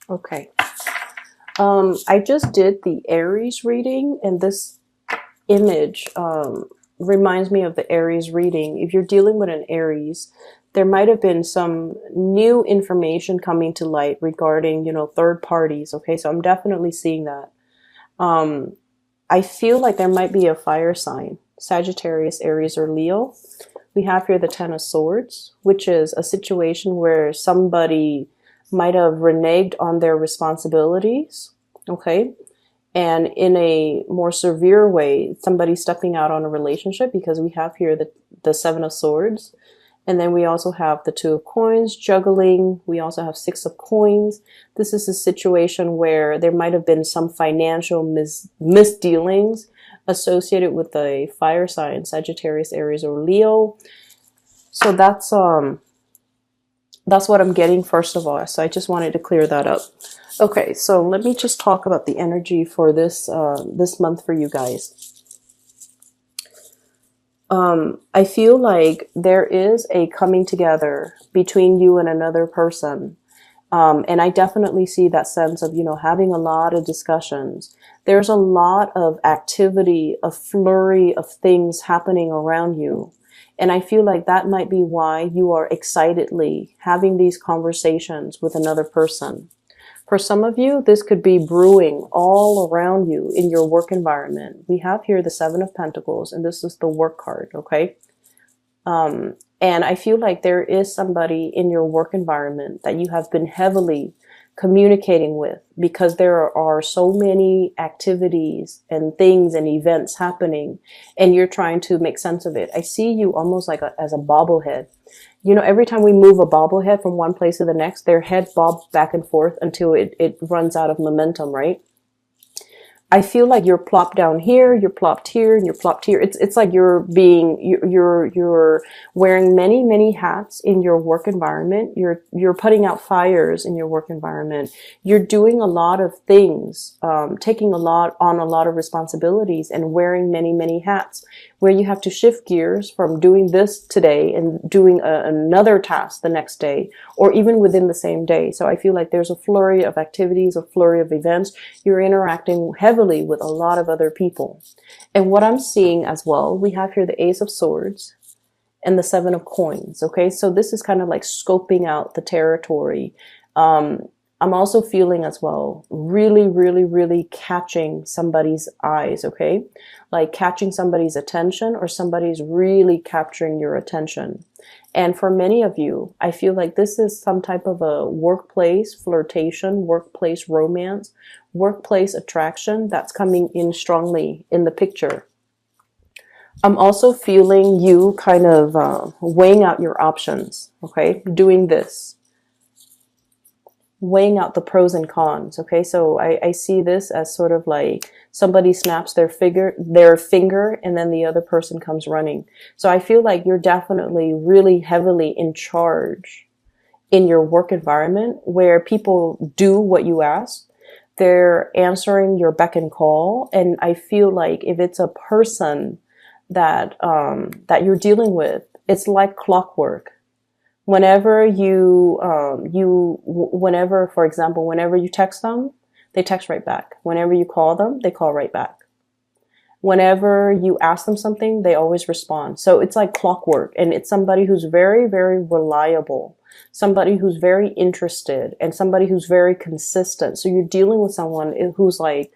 Okay. I just did the Aries reading, and this image reminds me of the Aries reading. If you're dealing with an Aries, there might have been some new information coming to light regarding, third parties. Okay, so I'm definitely seeing that. Um, I feel like there might be a fire sign, Sagittarius, Aries, or Leo. We have here the Ten of Swords, which is a situation where somebody might have reneged on their responsibilities. Okay, and in a more severe way, somebody stepping out on a relationship, because we have here the Seven of Swords. And then we also have the Two of Coins, juggling. We also have Six of Coins. This is a situation where there might have been some financial misdealings associated with the fire sign, Sagittarius, Aries, or Leo. So that's what I'm getting first of all. So I just wanted to clear that up. Okay, so let me just talk about the energy for this month for you guys. I feel like there is a coming together between you and another person. And I definitely see that sense of, having a lot of discussions. There's a lot of activity, a flurry of things happening around you. And I feel like that might be why you are excitedly having these conversations with another person. For some of you, this could be brewing all around you in your work environment. We have here the Seven of Pentacles, and this is the work card, okay? And I feel like there is somebody in your work environment that you have been heavily communicating with, because there are so many activities and things and events happening, and you're trying to make sense of it. I see you almost like as a bobblehead. Every time we move a bobblehead from one place to the next, their head bobs back and forth until it runs out of momentum, right? I feel like you're plopped down here, you're plopped here, and you're plopped here. It's like you're wearing many hats in your work environment. You're putting out fires in your work environment. You're doing a lot of things, taking a lot of responsibilities, and wearing many hats, where you have to shift gears from doing this today and doing another task the next day, or even within the same day. So I feel like there's a flurry of activities, a flurry of events. You're interacting heavily with a lot of other people. And what I'm seeing as well, we have here the Ace of Swords and the Seven of Coins. Okay, so this is kind of like scoping out the territory. I'm also feeling as well, really catching somebody's eyes, okay? Like catching somebody's attention, or somebody's really capturing your attention. And for many of you, I feel like this is some type of a workplace flirtation, workplace romance, workplace attraction that's coming in strongly in the picture. I'm also feeling you kind of weighing out your options, okay? Doing this, weighing out the pros and cons. Okay, so I see this as sort of like somebody snaps their finger, and then the other person comes running. So I feel like you're definitely really heavily in charge in your work environment, where people do what you ask. They're answering your beck and call. And I feel like if it's a person that you're dealing with, it's like clockwork. Whenever whenever, for example, whenever you text them, they text right back. Whenever you call them, they call right back. Whenever you ask them something, they always respond. So it's like clockwork, and it's somebody who's very reliable, somebody who's very interested, and somebody who's very consistent. So you're dealing with someone who's like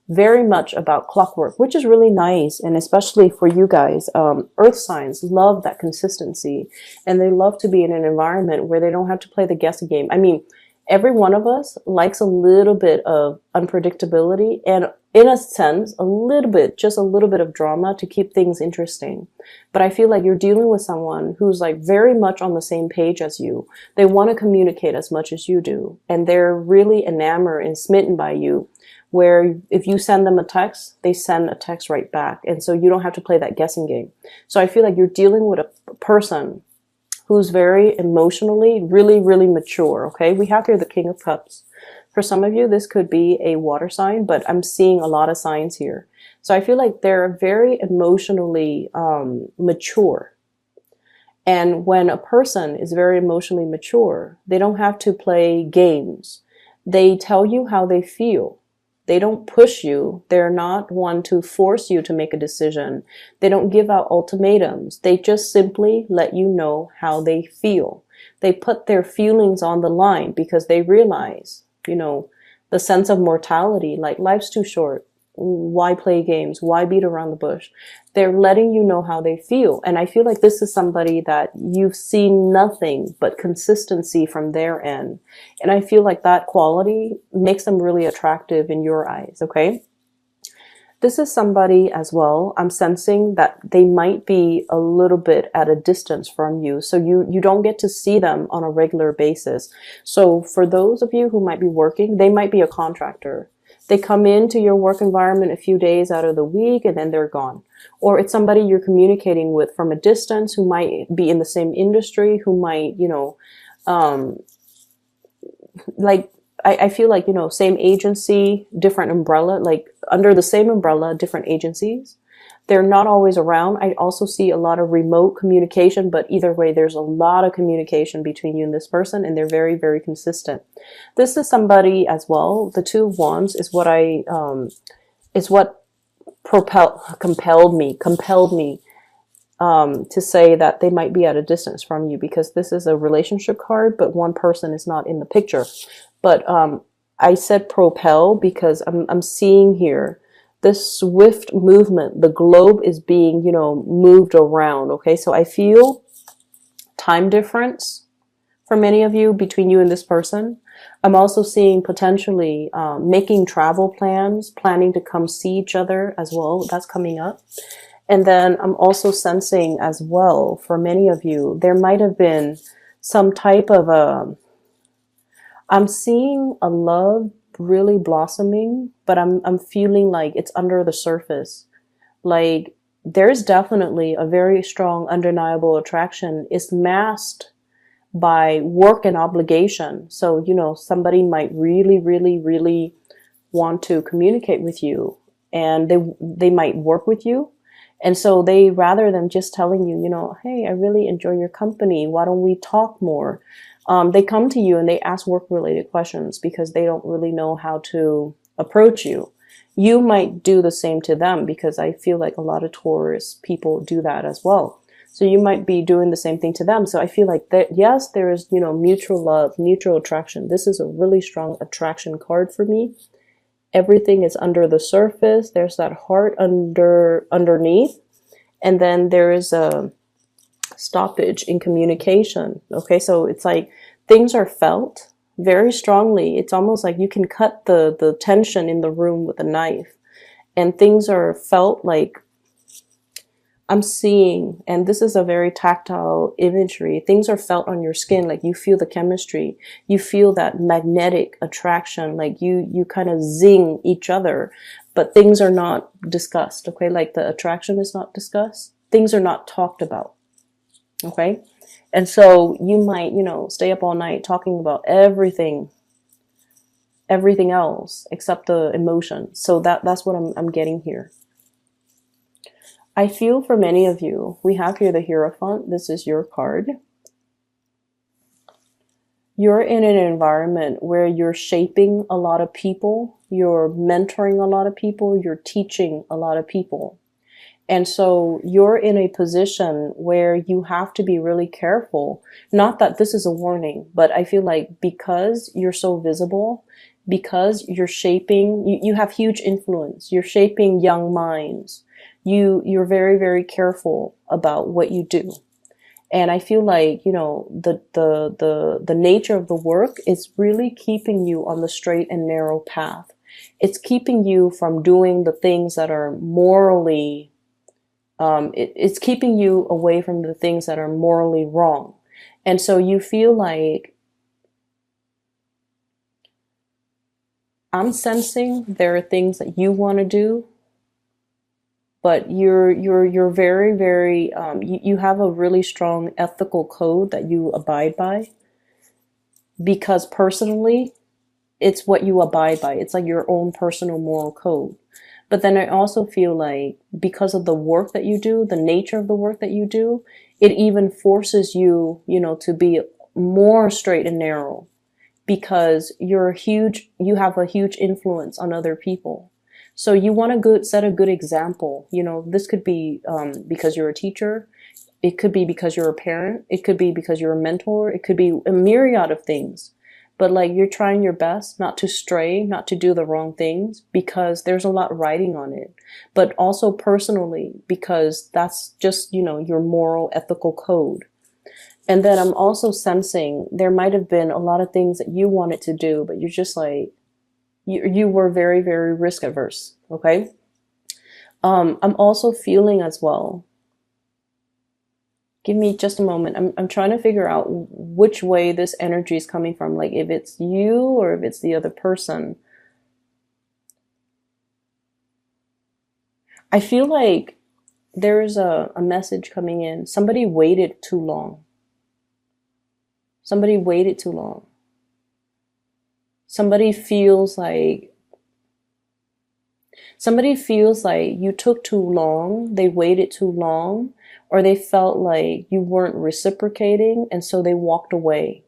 very much about clockwork, which is really nice. And especially for you guys, earth signs love that consistency, and they love to be in an environment where they don't have to play the guessing game. I mean, every one of us likes a little bit of unpredictability, and in a sense, just a little bit of drama to keep things interesting. But I feel like you're dealing with someone who's like very much on the same page as you. They want to communicate as much as you do, and they're really enamored and smitten by you, where if you send them a text, they send a text right back. And so you don't have to play that guessing game. So I feel like you're dealing with a person who's very emotionally, really mature, okay? We have here the King of Cups. For some of you, this could be a water sign, but I'm seeing a lot of signs here. So I feel like they're very emotionally mature. And when a person is very emotionally mature, they don't have to play games. They tell you how they feel. They don't push you. They're not one to force you to make a decision. They don't give out ultimatums. They just simply let you know how they feel. They put their feelings on the line because they realize, the sense of mortality, like life's too short. Why play games? Why beat around the bush? They're letting you know how they feel. And I feel like this is somebody that you've seen nothing but consistency from their end. And I feel like that quality makes them really attractive in your eyes, okay? This is somebody as well, I'm sensing that they might be a little bit at a distance from you. So you don't get to see them on a regular basis. So for those of you who might be working, they might be a contractor. They come into your work environment a few days out of the week and then they're gone. Or it's somebody you're communicating with from a distance who might be in the same industry, who might, like, I feel like, same agency, different umbrella, like under the same umbrella, different agencies. They're not always around. I also see a lot of remote communication, but either way, there's a lot of communication between you and this person, and they're very, very consistent. This is somebody as well. The Two of Wands is what compelled me to say that they might be at a distance from you, because this is a relationship card, but one person is not in the picture. But I said propel because I'm seeing here this swift movement. The globe is being, moved around. Okay, so I feel time difference for many of you between you and this person. I'm also seeing potentially making travel plans, planning to come see each other as well. That's coming up. And then I'm also sensing as well, for many of you, there might have been some type of I'm seeing a love really blossoming, but I'm feeling like it's under the surface. Like there's definitely a very strong undeniable attraction. It's masked by work and obligation. So, somebody might really, really, really want to communicate with you, and they might work with you. And so they, rather than just telling you, hey, I really enjoy your company, why don't we talk more? They come to you and they ask work-related questions because they don't really know how to approach you. You might do the same to them, because I feel like a lot of Taurus people do that as well. So you might be doing the same thing to them. So I feel like that, yes, there is, mutual love, mutual attraction. This is a really strong attraction card for me. Everything is under the surface. There's that heart underneath. And then there is a stoppage in communication. Okay, so it's like things are felt very strongly. It's almost like you can cut the tension in the room with a knife, and things are felt like, I'm seeing, and this is a very tactile imagery, things are felt on your skin, like you feel the chemistry, you feel that magnetic attraction, like you kind of zing each other, but things are not discussed. Okay, like the attraction is not discussed, things are not talked about. Okay, and so you might, stay up all night talking about everything else except the emotion. So that's what I'm getting here. I feel for many of you, we have here the Hierophant. This is your card. You're in an environment where you're shaping a lot of people, you're mentoring a lot of people, you're teaching a lot of people. And so you're in a position where you have to be really careful. Not that this is a warning, but I feel like because you're so visible, because you're shaping, you have huge influence, you're shaping young minds. You're very, very careful about what you do. And I feel like, the nature of the work is really keeping you on the straight and narrow path. It's keeping you from doing the things that are morally, it's keeping you away from the things that are morally wrong. And so you feel like, I'm sensing there are things that you want to do, but you're very, very, you have a really strong ethical code that you abide by, because personally, it's what you abide by. It's like your own personal moral code. But then I also feel like because of the work that you do, the nature of the work that you do, it even forces you, to be more straight and narrow. because you have a huge influence on other people. So you want to set a good example. This could be because you're a teacher. It could be because you're a parent. It could be because you're a mentor. It could be a myriad of things. But like, you're trying your best not to stray, not to do the wrong things, because there's a lot riding on it. But also personally, because that's just, your moral, ethical code. And then I'm also sensing there might have been a lot of things that you wanted to do, but you're just like, you were very, very risk averse. Okay. I'm also feeling as well. Give me just a moment. I'm trying to figure out which way this energy is coming from. Like, if it's you or if it's the other person. I feel like there's a message coming in. Somebody waited too long. Somebody waited too long. Somebody feels like you took too long, they waited too long, or they felt like you weren't reciprocating, and so they walked away.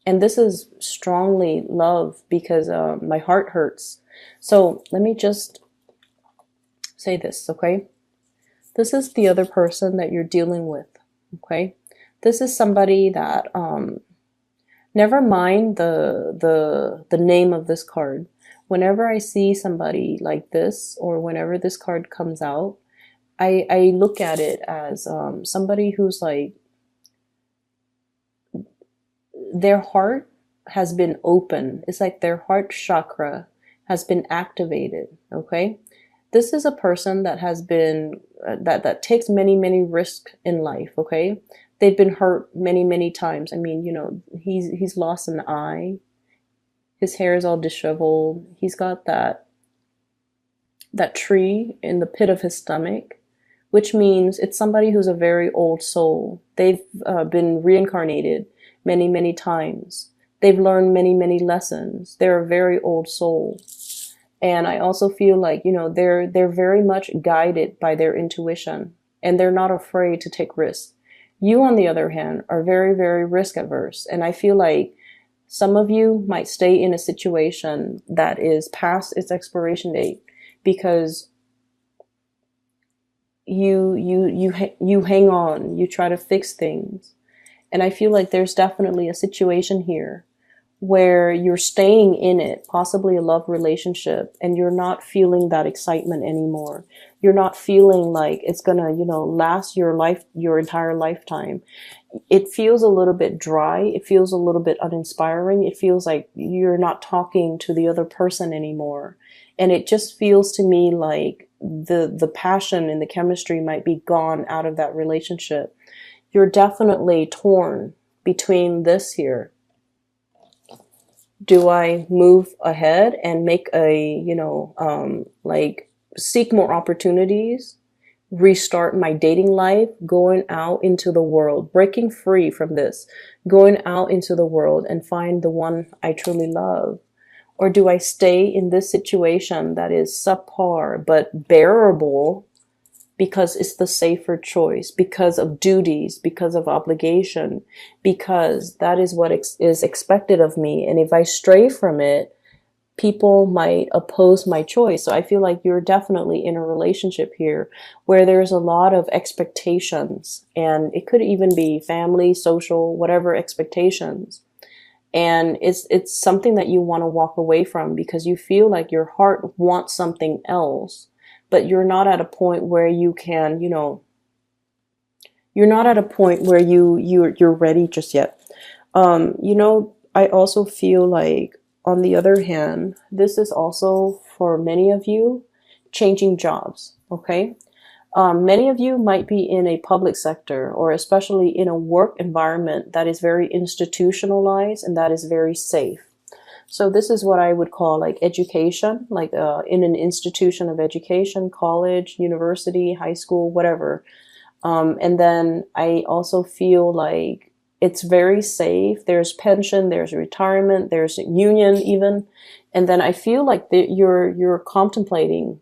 And this is strongly love, because my heart hurts. So let me just say this, okay? This is the other person that you're dealing with, okay? This is somebody that, never mind the name of this card. Whenever I see somebody like this, or whenever this card comes out, I look at it as somebody who's like, their heart has been open. It's like their heart chakra has been activated, okay? This is a person that has been, that takes many, many risks in life, okay? They've been hurt many, many times. I mean, he's lost an eye. His hair is all disheveled. He's got that tree in the pit of his stomach, which means it's somebody who's a very old soul. They've been reincarnated many, many times. They've learned many, many lessons. They're a very old soul. And I also feel like, they're very much guided by their intuition, and they're not afraid to take risks. You, on the other hand, are very, very risk averse. And I feel like some of you might stay in a situation that is past its expiration date, because you hang on, you try to fix things. And I feel like there's definitely a situation here where you're staying in it, possibly a love relationship, and you're not feeling that excitement anymore. You're not feeling like it's gonna, last your entire lifetime. It feels a little bit dry. It feels a little bit uninspiring. It feels like you're not talking to the other person anymore. And it just feels to me like the passion and the chemistry might be gone out of that relationship. You're definitely torn between this here. Do I move ahead and make seek more opportunities, restart my dating life, going out into the world, breaking free from this, going out into the world and find the one I truly love? Or do I stay in this situation that is subpar but bearable because it's the safer choice, because of duties, because of obligation, because that is what is expected of me. And if I stray from it, people might oppose my choice. So I feel like you're definitely in a relationship here where there's a lot of expectations, and it could even be family, social, whatever expectations. And it's something that you want to walk away from because you feel like your heart wants something else, but you're not at a point where you can, you're not at a point where you're ready just yet. I also feel like, on the other hand, this is also for many of you changing jobs. Okay. Many of you might be in a public sector, or especially in a work environment that is very institutionalized and that is very safe. So this is what I would call like education, like in an institution of education, college, university, high school, whatever. And then I also feel like it's very safe. There's pension, there's retirement, there's union even. And then I feel like you're contemplating,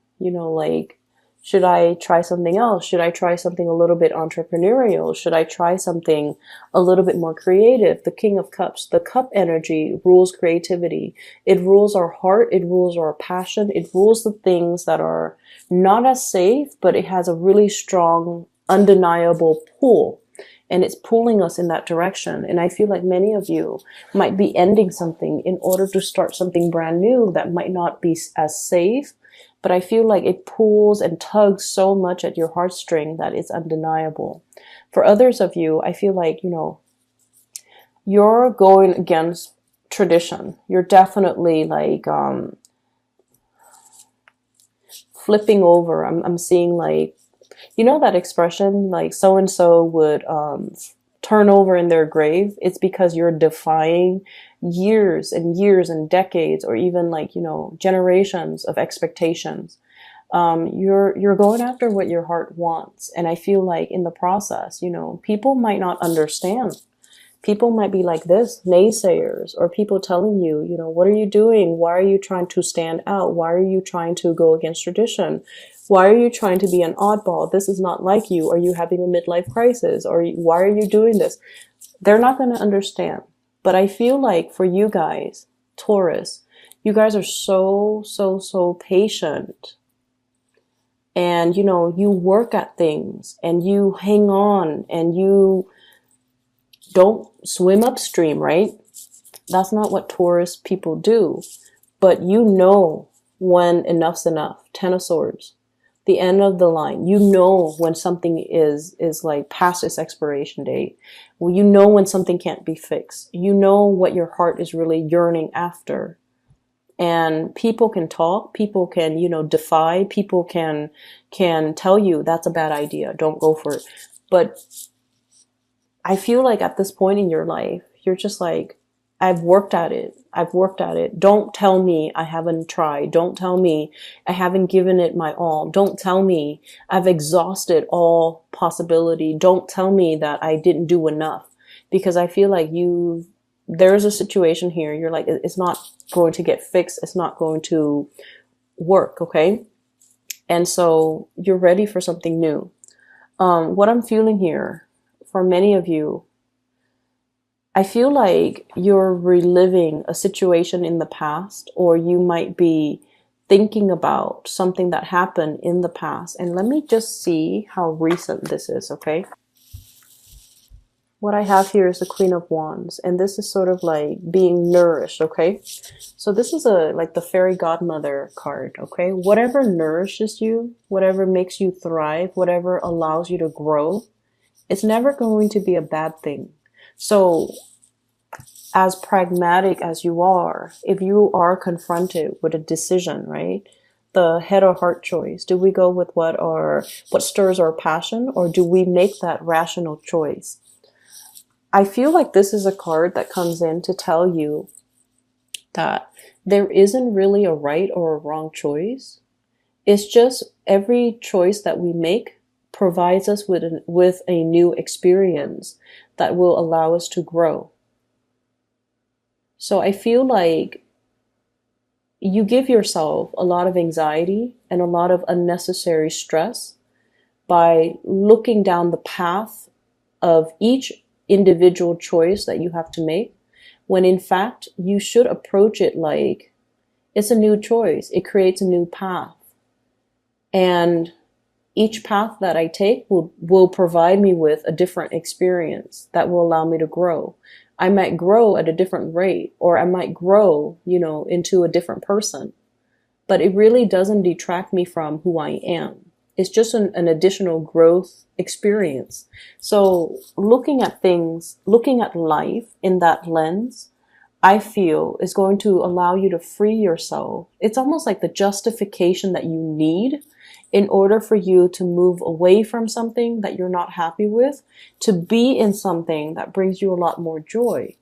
Should I try something else? Should I try something a little bit entrepreneurial? Should I try something a little bit more creative? The King of Cups, the cup energy rules creativity. It rules our heart. It rules our passion. It rules the things that are not as safe, but it has a really strong, undeniable pull. And it's pulling us in that direction. And I feel like many of you might be ending something in order to start something brand new that might not be as safe. But I feel like it pulls and tugs so much at your heartstring that it's undeniable. For others of you, I feel like, you're going against tradition. You're definitely like flipping over. I'm seeing like, that expression, like so-and-so would turn over in their grave. It's because you're defying years and years and decades, or even like, generations of expectations. You're going after what your heart wants. And I feel like in the process, people might not understand. People might be like this, naysayers, or people telling you, what are you doing? Why are you trying to stand out? Why are you trying to go against tradition? Why are you trying to be an oddball? This is not like you. Are you having a midlife crisis? Or why are you doing this? They're not going to understand. But I feel like for you guys, Taurus, you guys are so, so, so patient. And, you work at things and you hang on and you don't swim upstream, right? That's not what Taurus people do. But when enough's enough. Ten of Swords. The end of the line. When something is like past its expiration date. Well, when something can't be fixed. What your heart is really yearning after. And people can talk, people can, defy, people can tell you that's a bad idea, don't go for it. But I feel like at this point in your life, you're just like, I've worked at it. Don't tell me I haven't tried. Don't tell me I haven't given it my all. Don't tell me I've exhausted all possibility. Don't tell me that I didn't do enough. Because I feel like there's a situation here. You're like, it's not going to get fixed. It's not going to work. Okay. And so you're ready for something new. What I'm feeling here for many of you, I feel like you're reliving a situation in the past, or you might be thinking about something that happened in the past. And let me just see how recent this is, okay? What I have here is the Queen of Wands, and this is sort of like being nourished, okay? So this is like the fairy godmother card, okay? Whatever nourishes you, whatever makes you thrive, whatever allows you to grow, it's never going to be a bad thing. So as pragmatic as you are, if you are confronted with a decision, right? The head or heart choice. Do we go with what stirs our passion, or do we make that rational choice? I feel like this is a card that comes in to tell you that there isn't really a right or a wrong choice. It's just every choice that we make provides us with a new experience that will allow us to grow. So I feel like you give yourself a lot of anxiety and a lot of unnecessary stress by looking down the path of each individual choice that you have to make, when in fact you should approach it like it's a new choice. It creates a new path. And each path that I take will provide me with a different experience that will allow me to grow. I might grow at a different rate, or I might grow, into a different person. But it really doesn't detract me from who I am. It's just an additional growth experience. So looking at things, looking at life in that lens, I feel is going to allow you to free yourself. It's almost like the justification that you need in order for you to move away from something that you're not happy with, to be in something that brings you a lot more joy.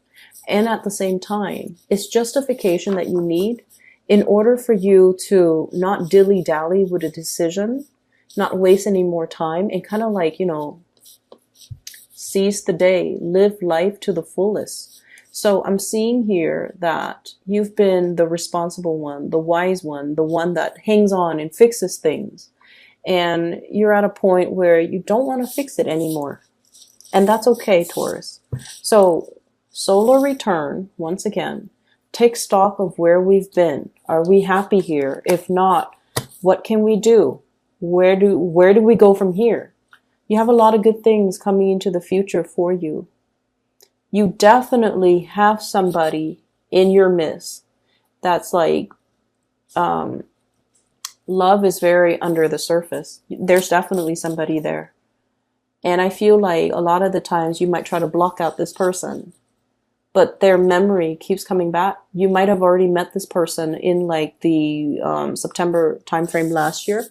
And at the same time, it's justification that you need in order for you to not dilly-dally with a decision, not waste any more time, and kind of like, seize the day, live life to the fullest. So I'm seeing here that you've been the responsible one, the wise one, the one that hangs on and fixes things. and you're at a point where you don't want to fix it anymore. And that's okay, Taurus. So, solar return, once again, take stock of where we've been. Are we happy here? If not, what can we do? Where do we go from here? You have a lot of good things coming into the future for you. You definitely have somebody in your midst that's like, love is very under the surface. There's definitely somebody there. And I feel like a lot of the times you might try to block out this person, but their memory keeps coming back. You might have already met this person in like the September timeframe last year.